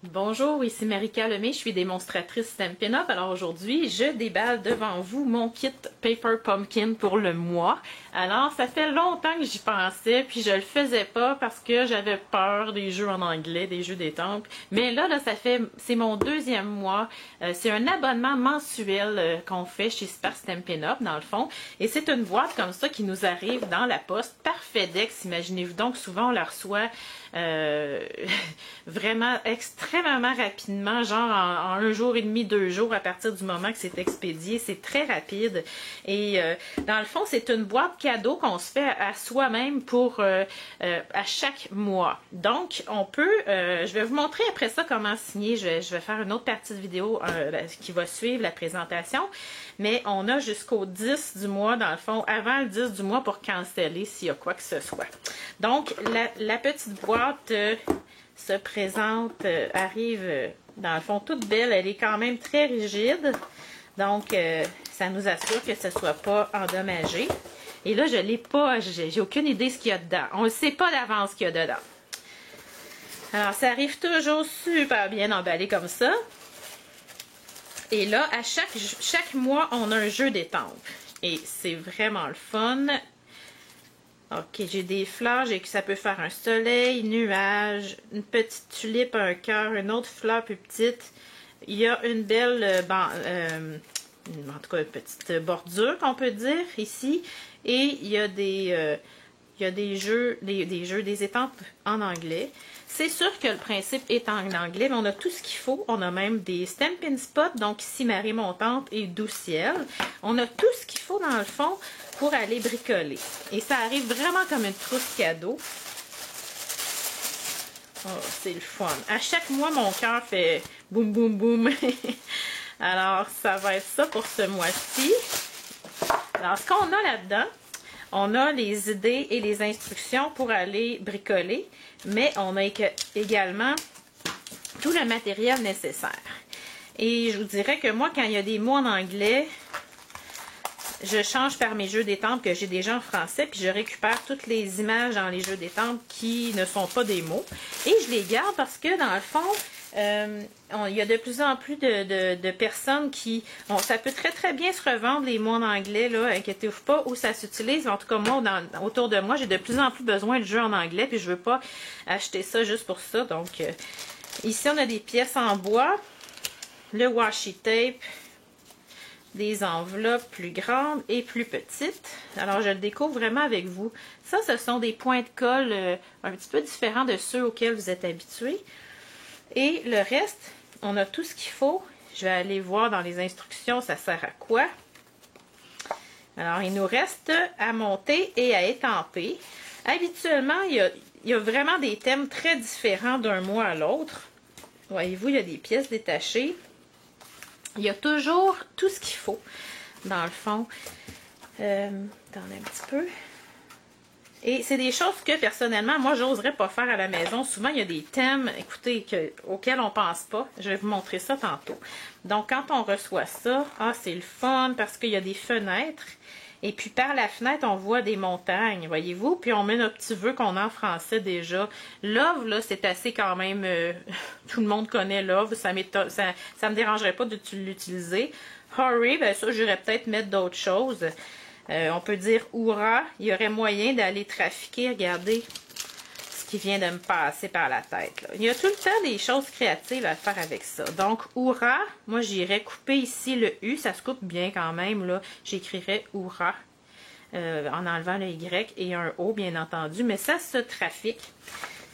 Bonjour, ici Marika Lemay, je suis démonstratrice Stampin' Up. Alors aujourd'hui, je déballe devant vous mon kit Paper Pumpkin pour le mois. Alors, ça fait longtemps que j'y pensais, puis je le faisais pas parce que j'avais peur des jeux en anglais, des jeux d'étampes. Mais là, c'est mon deuxième mois. C'est un abonnement mensuel qu'on fait chez Super Stampin' Up, dans le fond. Et c'est une boîte comme ça qui nous arrive dans la poste par FedEx. Imaginez-vous donc, souvent on la reçoit vraiment extrêmement rapidement, genre en un jour et demi, 2 jours à partir du moment que c'est expédié. C'est très rapide. Et dans le fond, c'est une boîte cadeau qu'on se fait à soi-même pour à chaque mois. Donc, on peut, je vais vous montrer après ça comment signer. Je vais faire une autre partie de vidéo qui va suivre la présentation. Mais on a jusqu'au 10 du mois, dans le fond, avant le 10 du mois pour canceller s'il y a quoi que ce soit. Donc, la petite boîte se présente, arrive, dans le fond, toute belle. Elle est quand même très rigide. Donc, ça nous assure que ce ne soit pas endommagé. Et là, je ne l'ai pas, j'ai aucune idée ce qu'il y a dedans. On ne sait pas d'avance ce qu'il y a dedans. Alors, ça arrive toujours super bien emballé comme ça. Et là, à chaque mois, on a un jeu d'étampes. Et c'est vraiment le fun. Ok, j'ai des fleurs, ça peut faire un soleil, nuage, une petite tulipe, un cœur, une autre fleur plus petite. Il y a une belle, en tout cas, une petite bordure qu'on peut dire ici. Et il y a des étampes en anglais. C'est sûr que le principe est en anglais, mais on a tout ce qu'il faut. On a même des Stampin' Spots, donc ici marée montante et doux ciel. On a tout ce qu'il faut dans le fond pour aller bricoler. Et ça arrive vraiment comme une trousse cadeau. Oh, c'est le fun. À chaque mois, mon cœur fait boum, boum, boum. Alors, ça va être ça pour ce mois-ci. Alors, ce qu'on a là-dedans, on a les idées et les instructions pour aller bricoler, mais on a également tout le matériel nécessaire. Et je vous dirais que moi, quand il y a des mots en anglais, je change par mes jeux d'étampes que j'ai déjà en français, puis je récupère toutes les images dans les jeux d'étampes qui ne sont pas des mots. Et je les garde parce que, dans le fond, il y a de plus en plus de personnes qui... ça peut très bien se revendre, les mots en anglais, là, inquiétez-vous pas, où ça s'utilise. En tout cas, moi, autour de moi, j'ai de plus en plus besoin de jeux en anglais, puis je veux pas acheter ça juste pour ça. Donc, ici, on a des pièces en bois, le washi tape, des enveloppes plus grandes et plus petites. Alors, je le découvre vraiment avec vous. Ça, ce sont des points de colle un petit peu différents de ceux auxquels vous êtes habitués. Et le reste, on a tout ce qu'il faut. Je vais aller voir dans les instructions, ça sert à quoi. Alors, il nous reste à monter et à étamper. Habituellement, il y a vraiment des thèmes très différents d'un mois à l'autre. Voyez-vous, il y a des pièces détachées. Il y a toujours tout ce qu'il faut, dans le fond. Attendez un petit peu. Et c'est des choses que, personnellement, moi, j'oserais pas faire à la maison. Souvent, il y a des thèmes, écoutez, auxquels on pense pas. Je vais vous montrer ça tantôt. Donc, quand on reçoit ça, c'est le fun parce qu'il y a des fenêtres. Et puis, par la fenêtre, on voit des montagnes, voyez-vous. Puis, on met notre petit vœu qu'on a en français déjà. Love, là, c'est assez quand même... tout le monde connaît Love. Ça me dérangerait pas de l'utiliser. Hurry, ben ça, j'irais peut-être mettre d'autres choses. On peut dire Hourra. Il y aurait moyen d'aller trafiquer. Regardez ce qui vient de me passer par la tête, là. Il y a tout le temps des choses créatives à faire avec ça. Donc, Hourra, moi, j'irais couper ici le U. Ça se coupe bien quand même, là. J'écrirais Hourra en enlevant le Y et un O, bien entendu. Mais ça se trafique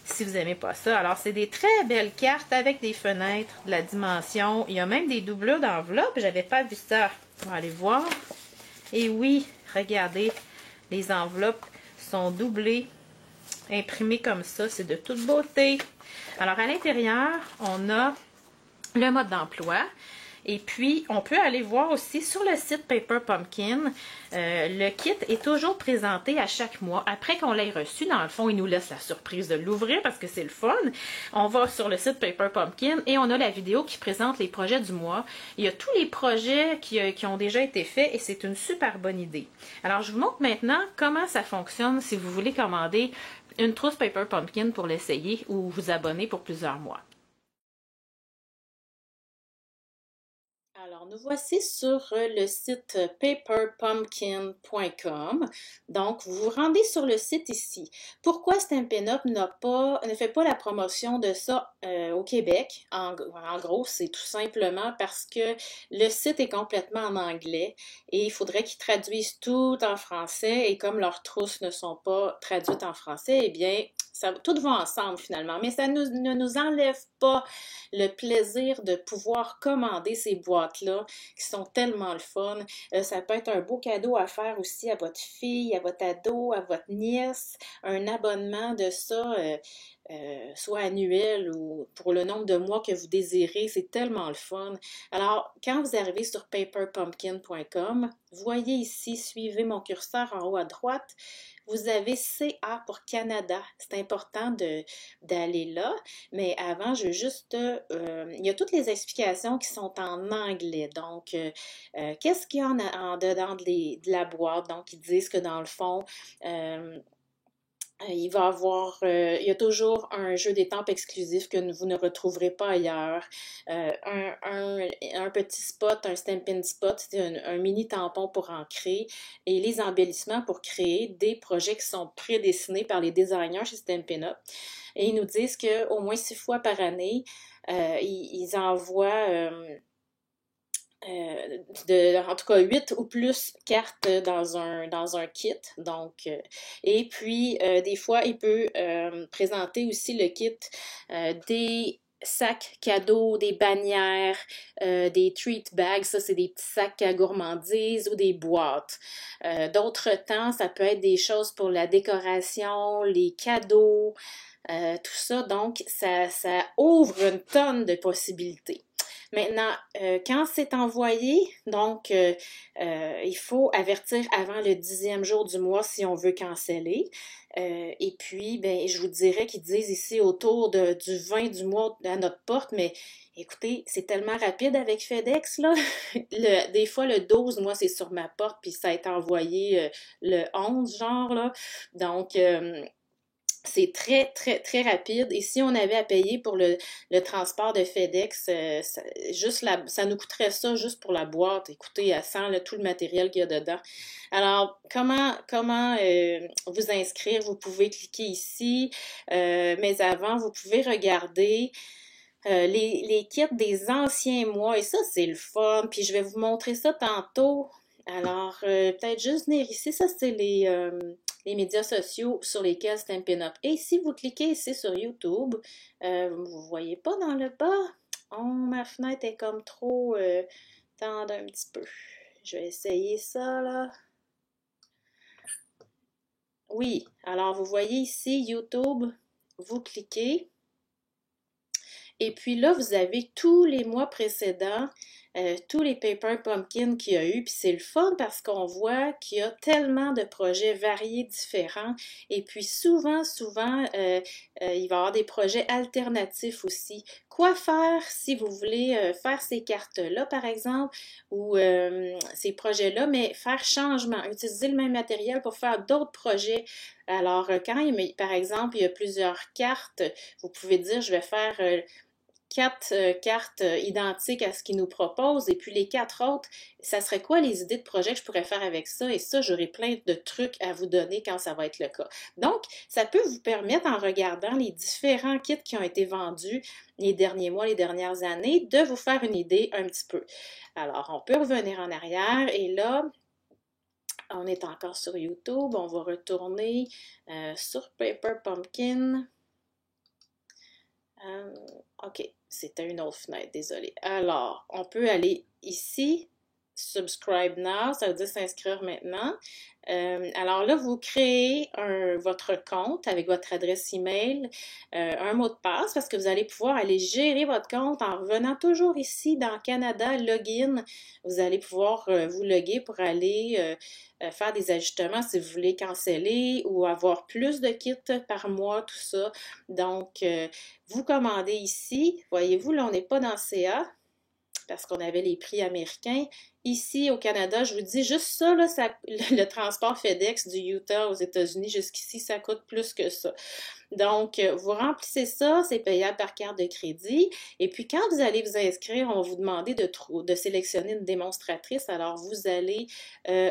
si vous n'aimez pas ça. Alors, c'est des très belles cartes avec des fenêtres, de la dimension. Il y a même des doublures d'enveloppe. J'avais pas vu ça. On va aller voir. Et oui, regardez, les enveloppes sont doublées, imprimées comme ça, c'est de toute beauté. Alors, à l'intérieur, on a le mode d'emploi. Et puis, on peut aller voir aussi sur le site Paper Pumpkin, le kit est toujours présenté à chaque mois. Après qu'on l'ait reçu, dans le fond, il nous laisse la surprise de l'ouvrir parce que c'est le fun. On va sur le site Paper Pumpkin et on a la vidéo qui présente les projets du mois. Il y a tous les projets qui ont déjà été faits et c'est une super bonne idée. Alors, je vous montre maintenant comment ça fonctionne si vous voulez commander une trousse Paper Pumpkin pour l'essayer ou vous abonner pour plusieurs mois. Alors, nous voici sur le site paperpumpkin.com. Donc, vous vous rendez sur le site ici. Pourquoi Stampin' Up ne fait pas la promotion de ça au Québec? En gros, c'est tout simplement parce que le site est complètement en anglais et il faudrait qu'ils traduisent tout en français. Et comme leurs trousses ne sont pas traduites en français, eh bien, tout va ensemble finalement. Mais ça ne nous enlève pas le plaisir de pouvoir commander ces boîtes-là qui sont tellement le fun. Ça peut être un beau cadeau à faire aussi à votre fille, à votre ado, à votre nièce, un abonnement de ça. Soit annuel ou pour le nombre de mois que vous désirez, c'est tellement le fun. Alors, quand vous arrivez sur paperpumpkin.com, voyez ici, suivez mon curseur en haut à droite, vous avez CA pour Canada. C'est important d'aller là, mais avant, je veux juste... il y a toutes les explications qui sont en anglais. Donc, qu'est-ce qu'il y a en dedans de la boîte? Donc, ils disent que dans le fond... il y a toujours un jeu d'étampes exclusif que vous ne retrouverez pas ailleurs. Un petit spot, un Stampin' Spot, c'est un mini tampon pour ancrer et les embellissements pour créer des projets qui sont prédessinés par les designers chez Stampin' Up. Et ils nous disent qu'au moins 6 fois par année, ils envoient... en tout cas 8 ou plus cartes dans un kit. Donc, et puis, des fois, il peut présenter aussi le kit des sacs cadeaux, des bannières, des treat bags, ça c'est des petits sacs à gourmandises ou des boîtes. D'autres temps, ça peut être des choses pour la décoration, les cadeaux, tout ça. Donc, ça ouvre une tonne de possibilités. Maintenant, quand c'est envoyé, donc il faut avertir avant le 10e jour du mois si on veut canceller. Et puis, ben, je vous dirais qu'ils disent ici autour du 20 du mois à notre porte, mais écoutez, c'est tellement rapide avec FedEx, là. Des fois, le 12, moi, c'est sur ma porte, puis ça a été envoyé le 11, genre, là. Donc, c'est très, très, très rapide. Et si on avait à payer pour le transport de FedEx, ça nous coûterait ça juste pour la boîte. Écoutez, elle sent tout le matériel qu'il y a dedans. Alors, comment vous inscrire? Vous pouvez cliquer ici, mais avant, vous pouvez regarder les kits des anciens mois. Et ça, c'est le fun. Puis je vais vous montrer ça tantôt. Alors, peut-être juste venir ici. Ça, c'est les médias sociaux sur lesquels Stampin' Up. Et si vous cliquez ici sur YouTube, vous ne voyez pas dans le bas? Oh, ma fenêtre est comme trop tendre un petit peu. Je vais essayer ça, là. Oui, alors vous voyez ici YouTube, vous cliquez. Et puis là, vous avez tous les mois précédents, tous les Paper Pumpkin qu'il y a eu. Puis c'est le fun parce qu'on voit qu'il y a tellement de projets variés, différents. Et puis souvent, il va y avoir des projets alternatifs aussi. Quoi faire si vous voulez faire ces cartes-là, par exemple, ou ces projets-là, mais faire changement, utiliser le même matériel pour faire d'autres projets. Alors, par exemple, il y a plusieurs cartes, vous pouvez dire, je vais faire 4 cartes identiques à ce qu'ils nous proposent et puis les 4 autres, ça serait quoi les idées de projet que je pourrais faire avec ça? Et ça, j'aurai plein de trucs à vous donner quand ça va être le cas. Donc, ça peut vous permettre, en regardant les différents kits qui ont été vendus les derniers mois, les dernières années, de vous faire une idée un petit peu. Alors, on peut revenir en arrière et là, on est encore sur YouTube. On va retourner sur Paper Pumpkin. OK, c'était une autre fenêtre, désolé. Alors, on peut aller ici, Subscribe Now, ça veut dire s'inscrire maintenant. Alors là, vous créez votre compte avec votre adresse email, un mot de passe parce que vous allez pouvoir aller gérer votre compte en revenant toujours ici dans Canada, Login. Vous allez pouvoir vous loguer pour aller faire des ajustements si vous voulez canceller ou avoir plus de kits par mois, tout ça. Donc, vous commandez ici. Voyez-vous, là, on n'est pas dans CA parce qu'on avait les prix américains. ici au Canada, je vous dis juste ça, là, le transport FedEx du Utah aux États-Unis jusqu'ici, ça coûte plus que ça. Donc, vous remplissez ça, c'est payable par carte de crédit. Et puis, quand vous allez vous inscrire, on va vous demander de sélectionner une démonstratrice. Alors, vous allez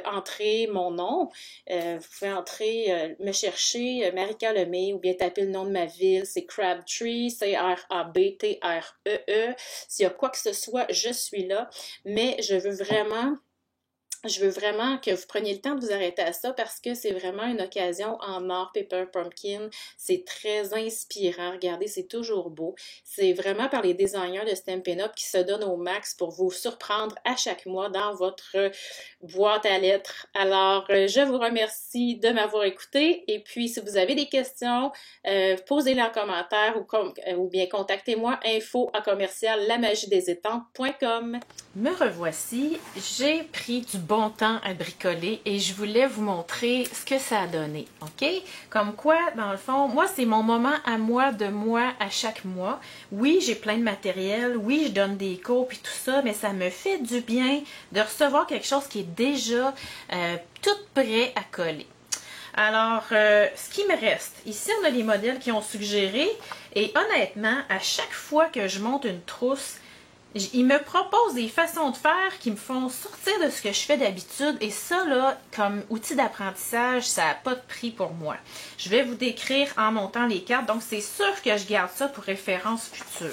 entrer mon nom. Vous pouvez entrer, me chercher Marika Lemay ou bien taper le nom de ma ville. C'est Crabtree, C-R-A-B-T-R-E-E. S'il y a quoi que ce soit, je suis là. Mais je veux vraiment que vous preniez le temps de vous arrêter à ça parce que c'est vraiment une occasion en or, Paper Pumpkin. C'est très inspirant. Regardez, c'est toujours beau. C'est vraiment par les designers de Stampin' Up qui se donnent au max pour vous surprendre à chaque mois dans votre boîte à lettres. Alors, je vous remercie de m'avoir écouté. Et puis, si vous avez des questions, posez-les en commentaire ou bien contactez-moi info@lamagiedesétampes.com. Me revoici. J'ai pris du bon temps à bricoler et je voulais vous montrer ce que ça a donné, ok? Comme quoi, dans le fond, moi, c'est mon moment à moi, de moi, à chaque mois. Oui, j'ai plein de matériel, oui, je donne des cours puis tout ça, mais ça me fait du bien de recevoir quelque chose qui est déjà tout prêt à coller. Alors, ce qui me reste, ici, on a les modèles qui ont suggéré et honnêtement, à chaque fois que je monte une trousse, ils me proposent des façons de faire qui me font sortir de ce que je fais d'habitude et ça, là, comme outil d'apprentissage, ça n'a pas de prix pour moi. Je vais vous décrire en montant les cartes, donc c'est sûr que je garde ça pour référence future.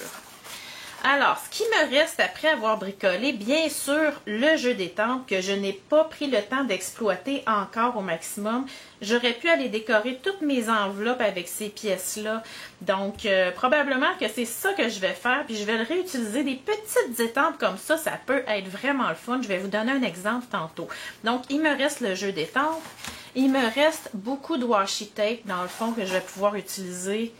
Alors, ce qui me reste après avoir bricolé, bien sûr, le jeu d'étampes que je n'ai pas pris le temps d'exploiter encore au maximum. J'aurais pu aller décorer toutes mes enveloppes avec ces pièces-là. Donc, probablement que c'est ça que je vais faire. Puis, je vais le réutiliser. Des petites étampes comme ça peut être vraiment le fun. Je vais vous donner un exemple tantôt. Donc, il me reste le jeu d'étampes. Il me reste beaucoup de washi tape, dans le fond, que je vais pouvoir utiliser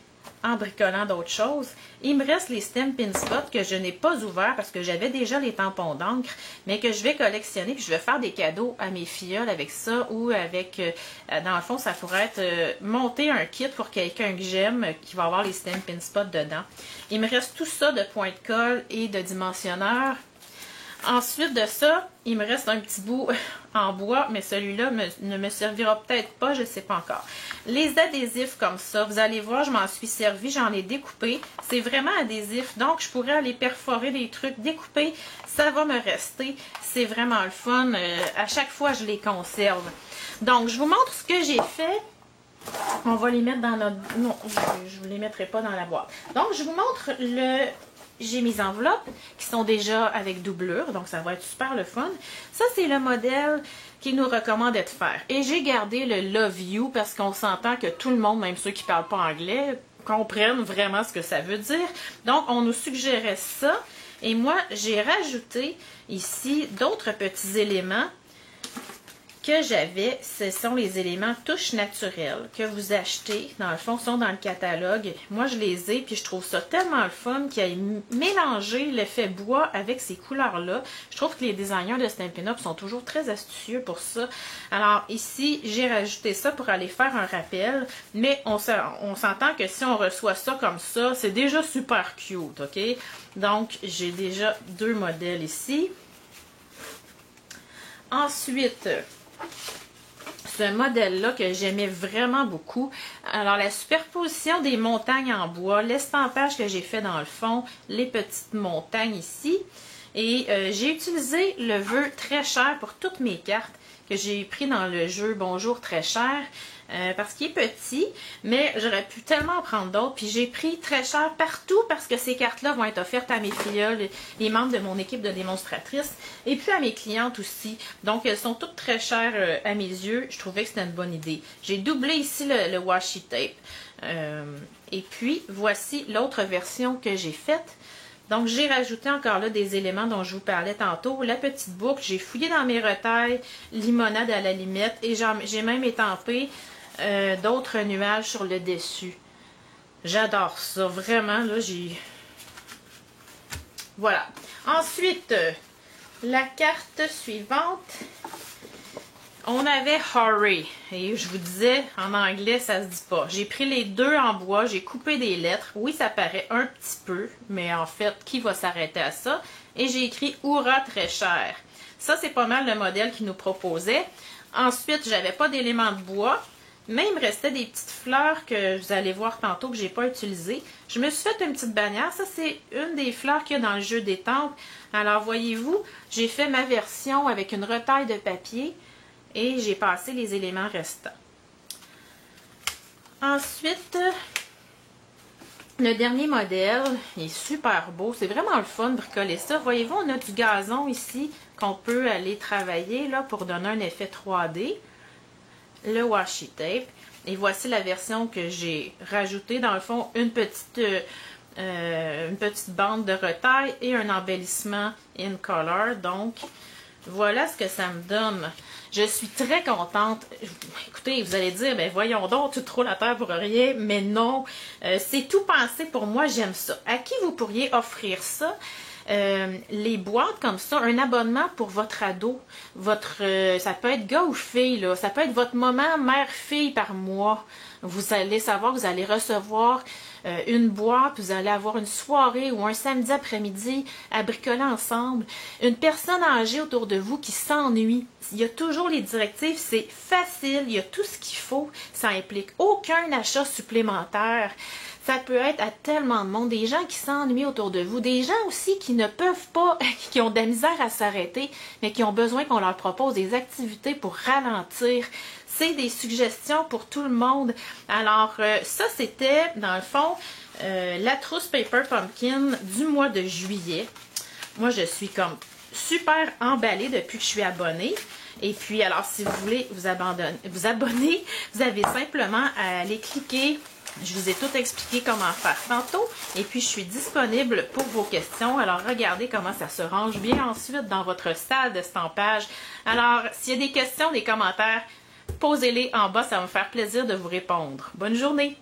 en bricolant d'autres choses. Il me reste les Stampin' Spots que je n'ai pas ouverts parce que j'avais déjà les tampons d'encre, mais que je vais collectionner puis je vais faire des cadeaux à mes filleuls avec ça ou avec, dans le fond, ça pourrait être monter un kit pour quelqu'un que j'aime qui va avoir les Stampin' Spots dedans. Il me reste tout ça de point de colle et de dimensionneur. Ensuite de ça, il me reste un petit bout en bois, mais celui-là ne me servira peut-être pas, je ne sais pas encore. Les adhésifs comme ça, vous allez voir, je m'en suis servi, j'en ai découpé. C'est vraiment adhésif, donc je pourrais aller perforer des trucs, découper, ça va me rester. C'est vraiment le fun, à chaque fois je les conserve. Donc, je vous montre ce que j'ai fait. On va les mettre dans notre... Non, je ne les mettrai pas dans la boîte. Donc, je vous montre le... J'ai mes enveloppes qui sont déjà avec doublure, donc ça va être super le fun. Ça, c'est le modèle qu'il nous recommandait de faire. Et j'ai gardé le Love You parce qu'on s'entend que tout le monde, même ceux qui ne parlent pas anglais, comprennent vraiment ce que ça veut dire. Donc, on nous suggérait ça. Et moi, j'ai rajouté ici d'autres petits éléments que j'avais. Ce sont les éléments touches naturelles que vous achetez. Dans le fond, sont dans le catalogue. Moi, je les ai, puis je trouve ça tellement le fun qu'il ait mélangé l'effet bois avec ces couleurs-là. Je trouve que les designers de Stampin' Up sont toujours très astucieux pour ça. Alors, ici, j'ai rajouté ça pour aller faire un rappel, mais on s'entend que si on reçoit ça comme ça, c'est déjà super cute, OK? Donc, j'ai déjà deux modèles ici. Ensuite, ce modèle-là que j'aimais vraiment beaucoup. Alors, la superposition des montagnes en bois, l'estampage que j'ai fait dans le fond, les petites montagnes ici. Et j'ai utilisé le vœu très cher pour toutes mes cartes que j'ai pris dans le jeu Bonjour très cher. Parce qu'il est petit, mais j'aurais pu tellement en prendre d'autres. Puis j'ai pris très cher partout parce que ces cartes-là vont être offertes à mes filleuls, les membres de mon équipe de démonstratrices, et puis à mes clientes aussi. Donc elles sont toutes très chères à mes yeux. Je trouvais que c'était une bonne idée. J'ai doublé ici le washi tape. Et puis voici l'autre version que j'ai faite. Donc, j'ai rajouté encore là des éléments dont je vous parlais tantôt. La petite boucle, j'ai fouillé dans mes retailles, limonade à la limette, et j'ai même étampé d'autres nuages sur le dessus. J'adore ça, vraiment, là, Voilà. Ensuite, la carte suivante. on avait Hurry. Et je vous disais, en anglais, ça se dit pas. J'ai pris les deux en bois, j'ai coupé des lettres. Oui, ça paraît un petit peu, mais en fait, qui va s'arrêter à ça? Et j'ai écrit Hourra très cher. Ça, c'est pas mal le modèle qu'ils nous proposait. Ensuite, j'avais pas d'éléments de bois, mais il me restait des petites fleurs que vous allez voir tantôt que j'ai pas utilisées. Je me suis fait une petite bannière. Ça, c'est une des fleurs qu'il y a dans le jeu des temples. Alors, voyez-vous, j'ai fait ma version avec une retaille de papier et j'ai passé les éléments restants. Ensuite, le dernier modèle, il est super beau. C'est vraiment le fun de bricoler ça. Voyez-vous, on a du gazon ici qu'on peut aller travailler là, pour donner un effet 3D. Le washi tape. Et voici la version que j'ai rajoutée. Dans le fond, une petite bande de retaille et un embellissement in color. Donc, voilà ce que ça me donne. Je suis très contente. Écoutez, vous allez dire, ben voyons donc, tu trouves la terre pour rien. Mais non, c'est tout pensé pour moi, j'aime ça. À qui vous pourriez offrir ça? Les boîtes comme ça, un abonnement pour votre ado, ça peut être gars ou fille, là, ça peut être votre moment mère-fille par mois. Vous allez savoir, vous allez recevoir une boîte, vous allez avoir une soirée ou un samedi après-midi à bricoler ensemble. Une personne âgée autour de vous qui s'ennuie. Il y a toujours les directives, c'est facile, il y a tout ce qu'il faut. Ça implique aucun achat supplémentaire. Ça peut être à tellement de monde, des gens qui s'ennuient autour de vous, des gens aussi qui ne peuvent pas, qui ont de la misère à s'arrêter, mais qui ont besoin qu'on leur propose des activités pour ralentir. C'est des suggestions pour tout le monde. Alors, ça, c'était, dans le fond, la trousse Paper Pumpkin du mois de juillet. Moi, je suis comme super emballée depuis que je suis abonnée. Et puis, alors, si vous voulez vous abonner, vous avez simplement à aller cliquer. Je vous ai tout expliqué comment faire tantôt. Et puis, je suis disponible pour vos questions. Alors, regardez comment ça se range bien ensuite dans votre salle de stampage. Alors, s'il y a des questions, des commentaires, posez-les en bas. Ça va me faire plaisir de vous répondre. Bonne journée!